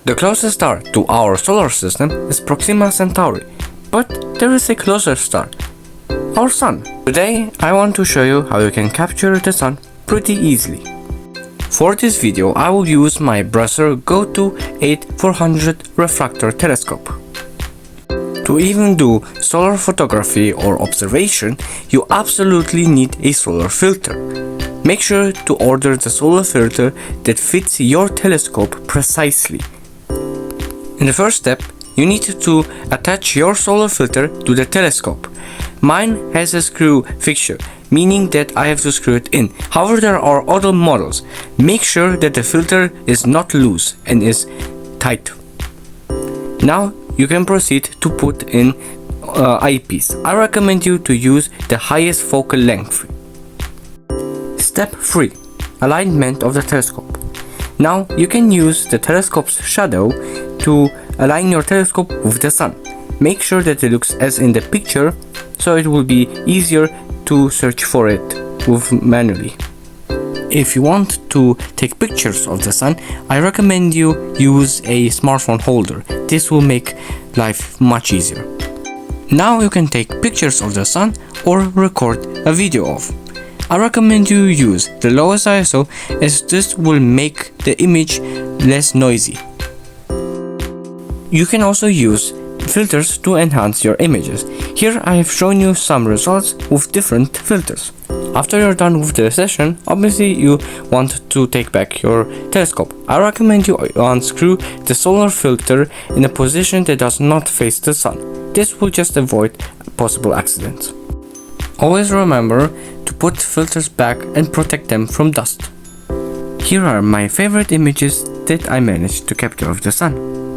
The closest star to our solar system is Proxima Centauri, but there is a closer star, our Sun. Today I want to show you how you can capture the Sun pretty easily. For this video I will use my Brasser GoTo 8400 refractor telescope. To even do solar photography or observation, you absolutely need a solar filter. Make sure to order the solar filter that fits your telescope precisely. In the first step, you need to attach your solar filter to the telescope. Mine has a screw fixture, meaning that I have to screw it in. However, there are other models. Make sure that the filter is not loose and is tight. Now you can proceed to put in eyepiece. I recommend you to use the highest focal length. Step 3. Alignment of the telescope. Now you can use the telescope's shadow to align your telescope with the sun. Make sure that it looks as in the picture, so it will be easier to search for it manually. If you want to take pictures of the sun, I recommend you use a smartphone holder. This will make life much easier. Now you can take pictures of the sun or record a video of. I recommend you use the lowest ISO, as this will make the image less noisy. You can also use filters to enhance your images. Here I have shown you some results with different filters. After you're done with the session, obviously you want to take back your telescope. I recommend you unscrew the solar filter in a position that does not face the sun. This will just avoid possible accidents. Always remember to put filters back and protect them from dust. Here are my favorite images that I managed to capture of the sun.